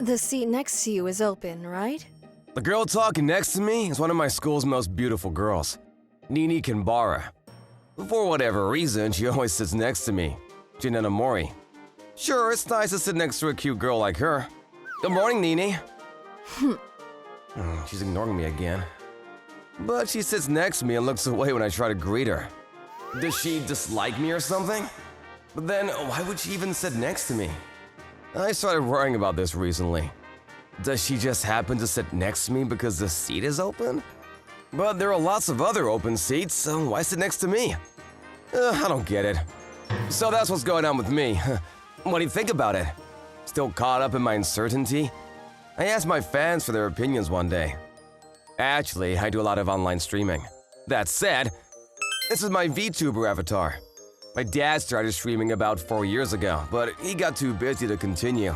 The seat next to you is open, right? The girl talking next to me is one of my school's most beautiful girls, Nini Kinbara. For whatever reason, she always sits next to me, Janetta Mori. Sure, it's nice to sit next to a cute girl like her. Good morning, Nini. She's ignoring me again. But she sits next to me and looks away when I try to greet her. Does she dislike me or something? But then, why would she even sit next to me? I started worrying about this recently. Does she just happen to sit next to me because the seat is open? But there are lots of other open seats, so why sit next to me? I don't get it. So that's what's going on with me. What do you think about it? Still caught up in my uncertainty? I asked my fans for their opinions one day. Actually, I do a lot of online streaming. That said, this is my VTuber avatar. My dad started streaming about 4 years ago, but he got too busy to continue.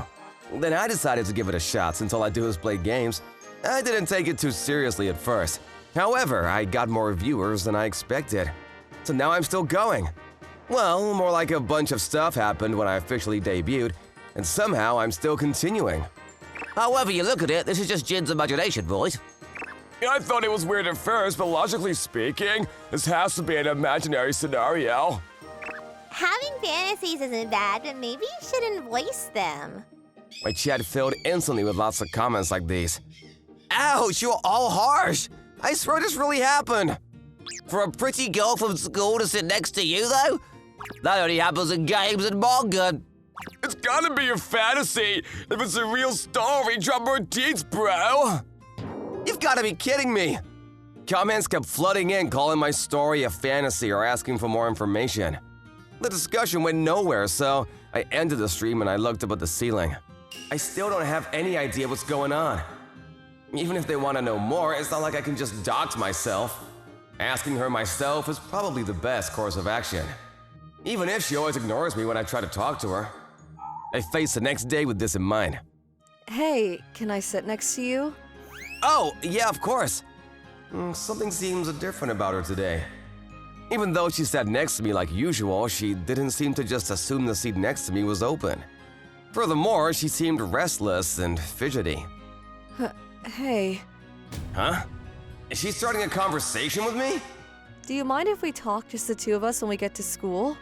Then I decided to give it a shot since all I do is play games. I didn't take it too seriously at first. However, I got more viewers than I expected. So now I'm still going. Well, more like a bunch of stuff happened when I officially debuted, and somehow I'm still continuing. However you look at it, this is just Jin's imagination, boys. I thought it was weird at first, but logically speaking, this has to be an imaginary scenario. Having fantasies isn't bad, but maybe you shouldn't voice them. My chat filled instantly with lots of comments like these. Ouch, you're all harsh! I swear this really happened! For a pretty girl from school to sit next to you, though? That only happens in games and manga. It's gotta be a fantasy! If it's a real story, drop more deets, bro! You've gotta be kidding me! Comments kept flooding in calling my story a fantasy or asking for more information. The discussion went nowhere, so I ended the stream and I looked up at the ceiling. I still don't have any idea what's going on. Even if they want to know more, it's not like I can just dox myself. Asking her myself is probably the best course of action. Even if she always ignores me when I try to talk to her. I face the next day with this in mind. Hey, can I sit next to you? Oh, yeah, of course. Something seems different about her today. Even though she sat next to me like usual, she didn't seem to just assume the seat next to me was open. Furthermore, she seemed restless and fidgety. Hey. Huh? Is she starting a conversation with me? Do you mind if we talk, just the two of us, when we get to school?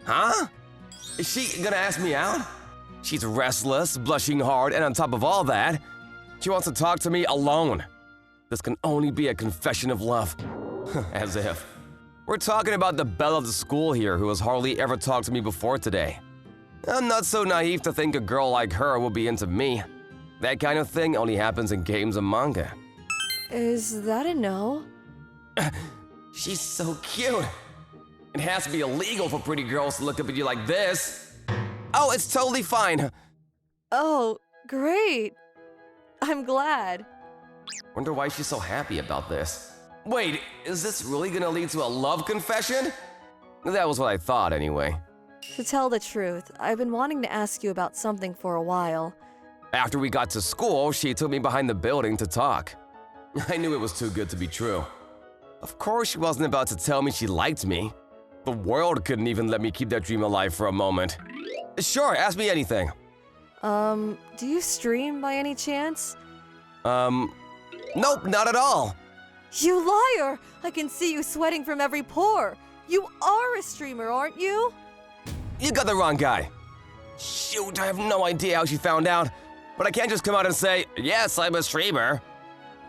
Huh? Is she gonna ask me out? She's restless, blushing hard, and on top of all that, she wants to talk to me alone. This can only be a confession of love. As if. We're talking about the belle of the school here who has hardly ever talked to me before today. I'm not so naive to think a girl like her will be into me. That kind of thing only happens in games and manga. Is that a no? She's so cute. It has to be illegal for pretty girls to look up at you like this. Oh, it's totally fine. Oh, great. I'm glad. Wonder why she's so happy about this. Wait, is this really gonna lead to a love confession? That was what I thought anyway. To tell the truth, I've been wanting to ask you about something for a while. After we got to school, she took me behind the building to talk. I knew it was too good to be true. Of course she wasn't about to tell me she liked me. The world couldn't even let me keep that dream alive for a moment. Sure, ask me anything. Do you stream by any chance? Nope, not at all. You liar! I can see you sweating from every pore. You are a streamer, aren't you? You got the wrong guy. Shoot, I have no idea how she found out, but I can't just come out and say, yes, I'm a streamer.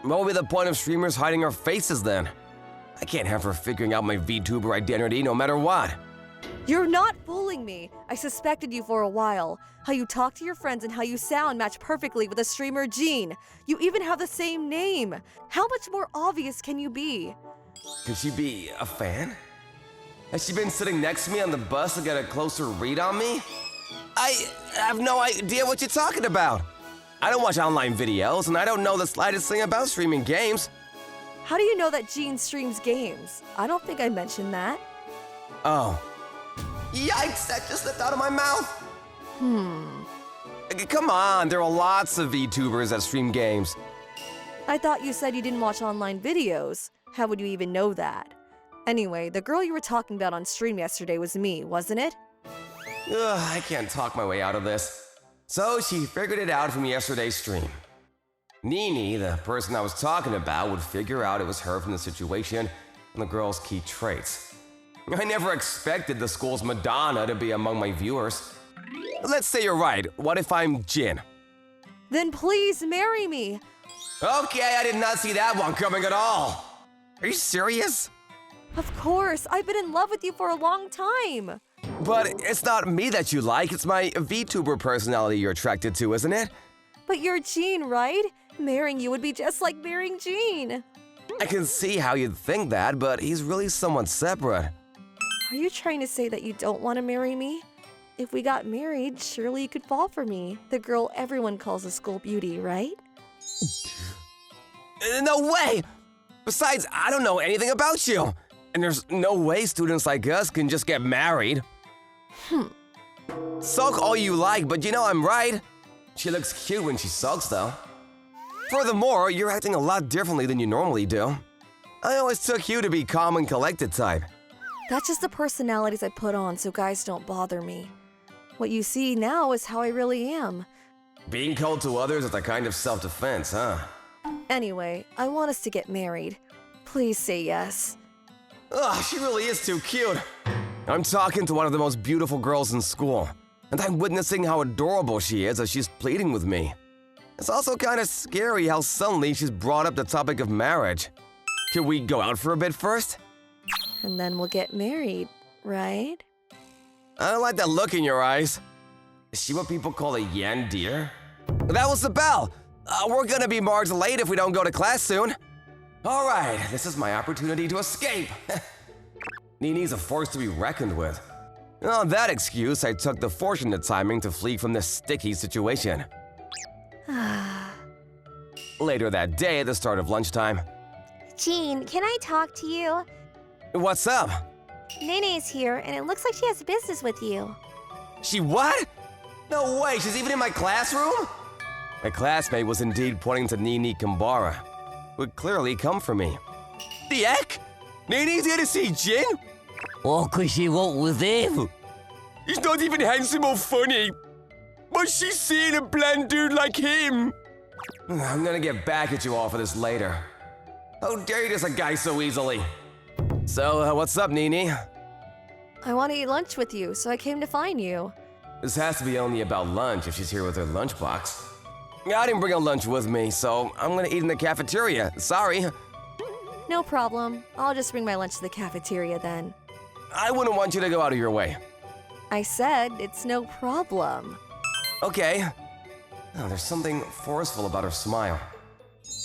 What would be the point of streamers hiding our faces then? I can't have her figuring out my VTuber identity no matter what. You're not fooling me. I suspected you for a while. How you talk to your friends and how you sound match perfectly with a streamer Jean. You even have the same name. How much more obvious can you be? Could she be a fan? Has she been sitting next to me on the bus to get a closer read on me? I have no idea what you're talking about. I don't watch online videos, and I don't know the slightest thing about streaming games. How do you know that Jean streams games? I don't think I mentioned that. Oh. Yikes, that just slipped out of my mouth. Come on, there are lots of VTubers that stream games. I thought you said you didn't watch online videos. How would you even know that? Anyway, the girl you were talking about on stream yesterday was me, wasn't it? Ugh, I can't talk my way out of this. So she figured it out from yesterday's stream. Nini, the person I was talking about, would figure out it was her from the situation and the girl's key traits. I never expected the school's Madonna to be among my viewers. Let's say you're right. What if I'm Jin? Then please marry me. Okay, I did not see that one coming at all. Are you serious? Of course, I've been in love with you for a long time. But it's not me that you like, it's my VTuber personality you're attracted to, isn't it? But you're Jean, right? Marrying you would be just like marrying Jean. I can see how you'd think that, but he's really somewhat separate. Are you trying to say that you don't want to marry me? If we got married, surely you could fall for me, the girl everyone calls a school beauty, right? No way! Besides, I don't know anything about you. And there's no way students like us can just get married. Sulk all you like, but you know I'm right. She looks cute when she sulks, though. Furthermore, you're acting a lot differently than you normally do. I always took you to be calm and collected type. That's just the personalities I put on so guys don't bother me. What you see now is how I really am. Being cold to others is a kind of self-defense, huh? Anyway, I want us to get married. Please say yes. Ugh, she really is too cute. I'm talking to one of the most beautiful girls in school, and I'm witnessing how adorable she is as she's pleading with me. It's also kind of scary how suddenly she's brought up the topic of marriage. Can we go out for a bit first? And then we'll get married, right? I don't like that look in your eyes. Is she what people call a yandere? That was the bell! We're gonna be marked late if we don't go to class soon. Alright, this is my opportunity to escape. Nini's a force to be reckoned with. On that excuse, I took the fortunate timing to flee from this sticky situation. Later that day, at the start of lunchtime. Jean, can I talk to you? What's up? Nene's here, and it looks like she has business with you. She what? No way, she's even in my classroom? My classmate was indeed pointing to Nini Kambara, who had clearly come for me. The heck? Nini's here to see Jin? Oh, 'cause she walked with him. He's not even handsome or funny. But she's seeing a bland dude like him. I'm gonna get back at you all for this later. How dare you diss a guy so easily? So, what's up, Nini? I want to eat lunch with you, so I came to find you. This has to be only about lunch if she's here with her lunchbox. I didn't bring a lunch with me, so I'm gonna eat in the cafeteria. Sorry. No problem. I'll just bring my lunch to the cafeteria then. I wouldn't want you to go out of your way. I said it's no problem. Okay. Oh, there's something forceful about her smile.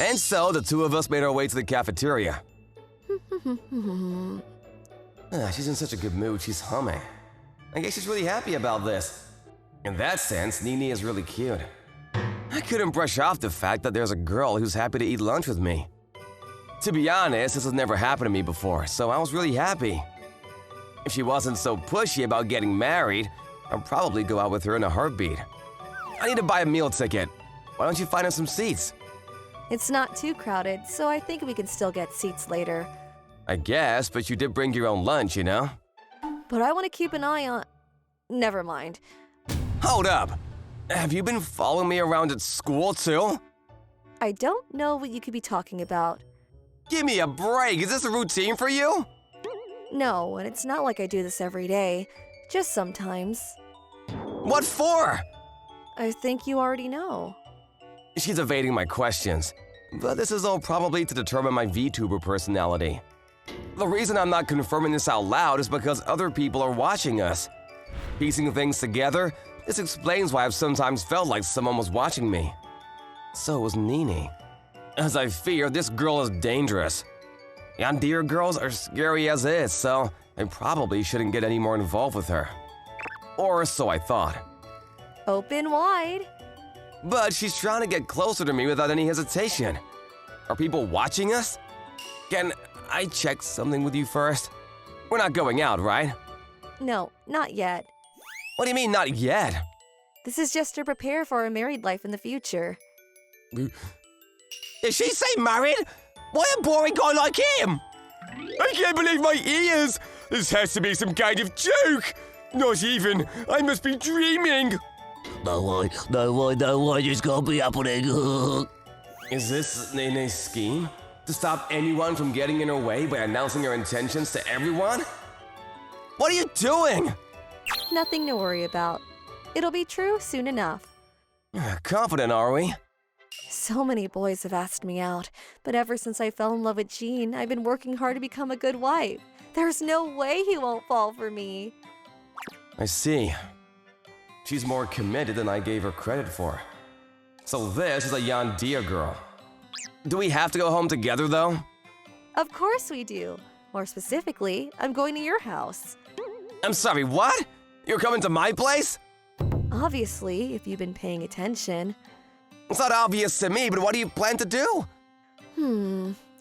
And so, the two of us made our way to the cafeteria. She's in such a good mood, she's humming. I guess she's really happy about this. In that sense, Nini is really cute. I couldn't brush off the fact that there's a girl who's happy to eat lunch with me. To be honest, this has never happened to me before, so I was really happy. If she wasn't so pushy about getting married, I'd probably go out with her in a heartbeat. I need to buy a meal ticket. Why don't you find us some seats? It's not too crowded, so I think we can still get seats later. I guess, but you did bring your own lunch, you know? But I want to keep an eye on... Never mind. Hold up! Have you been following me around at school, too? I don't know what you could be talking about. Give me a break! Is this a routine for you? No, and it's not like I do this every day. Just sometimes. What for? I think you already know. She's evading my questions, but this is all probably to determine my VTuber personality. The reason I'm not confirming this out loud is because other people are watching us. Piecing things together, this explains why I've sometimes felt like someone was watching me. So was Nini. As I fear, this girl is dangerous. Yandere girls are scary as is, so I probably shouldn't get any more involved with her. Or so I thought. Open wide. But she's trying to get closer to me without any hesitation. Are people watching us? Can I check something with you first? We're not going out, right? No, not yet. What do you mean, not yet? This is just to prepare for a married life in the future. Did she say married? Why a boring guy like him? I can't believe my ears! This has to be some kind of joke! Not even! I must be dreaming! No way, just gonna be happening. Is this Nene's scheme? To stop anyone from getting in her way by announcing her intentions to everyone? What are you doing? Nothing to worry about. It'll be true soon enough. Confident, are we? So many boys have asked me out, but ever since I fell in love with Gene, I've been working hard to become a good wife. There's no way he won't fall for me. I see. She's more committed than I gave her credit for. So this is a Yandere girl. Do we have to go home together, though? Of course we do. More specifically, I'm going to your house. I'm sorry, what? You're coming to my place? Obviously, if you've been paying attention. It's not obvious to me, but what do you plan to do?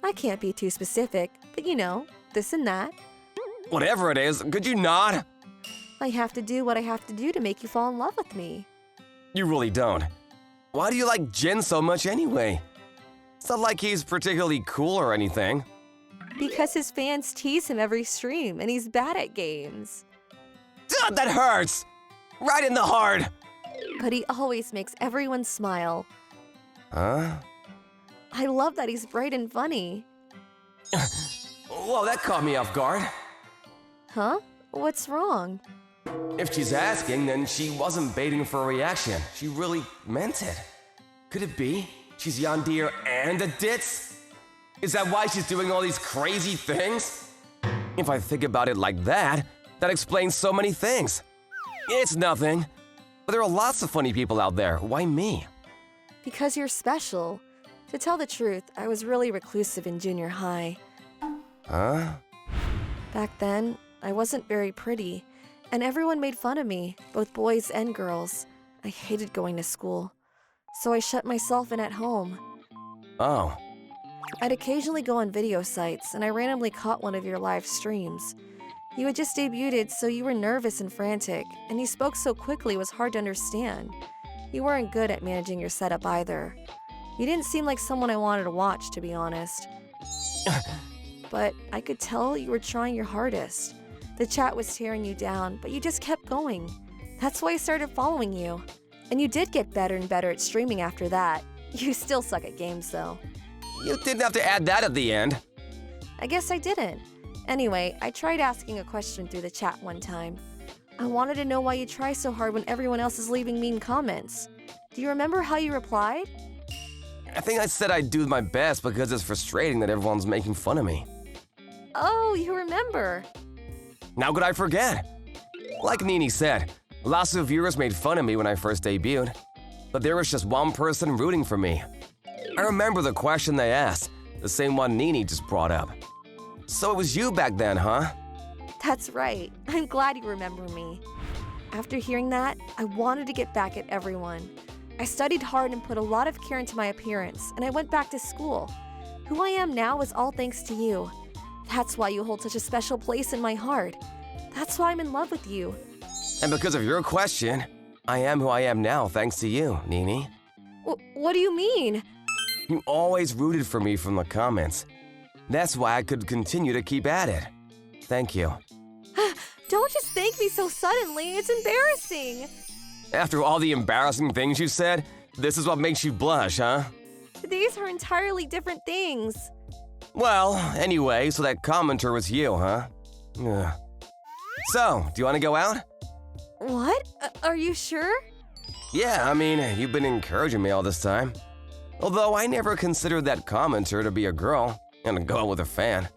I can't be too specific, but you know, this and that. Whatever it is, could you not? I have to do what I have to do to make you fall in love with me. You really don't. Why do you like Jin so much anyway? It's not like he's particularly cool or anything. Because his fans tease him every stream, and he's bad at games. Dude, that hurts! Right in the heart! But he always makes everyone smile. Huh? I love that he's bright and funny. Whoa, that caught me off guard. Huh? What's wrong? If she's asking, then she wasn't baiting for a reaction. She really meant it. Could it be she's Yandere and a ditz? Is that why she's doing all these crazy things? If I think about it like that, that explains so many things. It's nothing. But there are lots of funny people out there. Why me? Because you're special. To tell the truth, I was really reclusive in junior high. Huh? Back then, I wasn't very pretty, and everyone made fun of me, both boys and girls. I hated going to school, so I shut myself in at home. Oh. I'd occasionally go on video sites, and I randomly caught one of your live streams. You had just debuted, so you were nervous and frantic, and you spoke so quickly it was hard to understand. You weren't good at managing your setup either. You didn't seem like someone I wanted to watch, to be honest. But I could tell you were trying your hardest. The chat was tearing you down, but you just kept going. That's why I started following you. And you did get better and better at streaming after that. You still suck at games, though. You didn't have to add that at the end. I guess I didn't. Anyway, I tried asking a question through the chat one time. I wanted to know why you try so hard when everyone else is leaving mean comments. Do you remember how you replied? I think I said I'd do my best because it's frustrating that everyone's making fun of me. Oh, you remember. Now could I forget? Like Nini said, lots of viewers made fun of me when I first debuted. But there was just one person rooting for me. I remember the question they asked, the same one Nini just brought up. So it was you back then, huh? That's right. I'm glad you remember me. After hearing that, I wanted to get back at everyone. I studied hard and put a lot of care into my appearance, and I went back to school. Who I am now is all thanks to you. That's why you hold such a special place in my heart. That's why I'm in love with you. And because of your question, I am who I am now thanks to you, Nini. What do you mean? You always rooted for me from the comments. That's why I could continue to keep at it. Thank you. Don't just thank me so suddenly. It's embarrassing. After all the embarrassing things you said, this is what makes you blush, huh? These are entirely different things. Well, anyway, so that commenter was you, huh? Ugh. So, do you want to go out? What? Are you sure? Yeah, I mean, you've been encouraging me all this time. Although I never considered that commenter to be a girl and to go out with a fan.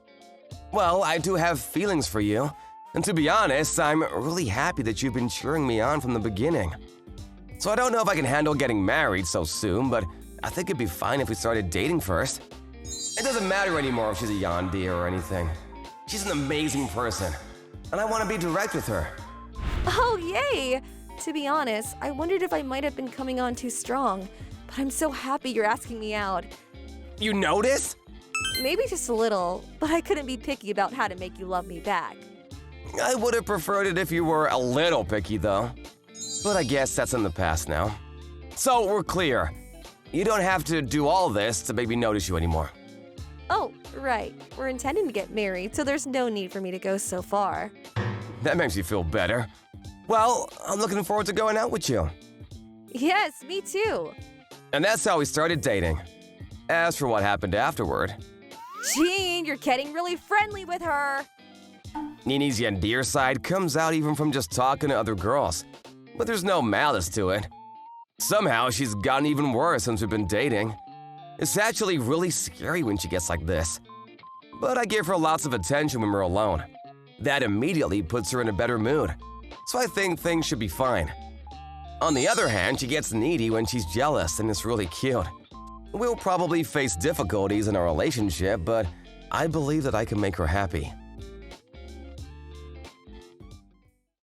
Well, I do have feelings for you. And to be honest, I'm really happy that you've been cheering me on from the beginning. So I don't know if I can handle getting married so soon, but I think it'd be fine if we started dating first. It doesn't matter anymore if she's a yandere or anything. She's an amazing person, and I want to be direct with her. Oh, yay! To be honest, I wondered if I might have been coming on too strong, but I'm so happy you're asking me out. You noticed? Maybe just a little, but I couldn't be picky about how to make you love me back. I would have preferred it if you were a little picky, though. But I guess that's in the past now. So we're clear. You don't have to do all this to make me notice you anymore. Oh, right. We're intending to get married, so there's no need for me to go so far. That makes you feel better. Well, I'm looking forward to going out with you. Yes, me too. And that's how we started dating. As for what happened afterward, Jean, you're getting really friendly with her. Nini's Yandir side comes out even from just talking to other girls. But there's no malice to it. Somehow she's gotten even worse since we've been dating. It's actually really scary when she gets like this. But I give her lots of attention when we're alone. That immediately puts her in a better mood. So I think things should be fine. On the other hand, she gets needy when she's jealous, and it's really cute. We'll probably face difficulties in our relationship, but I believe that I can make her happy.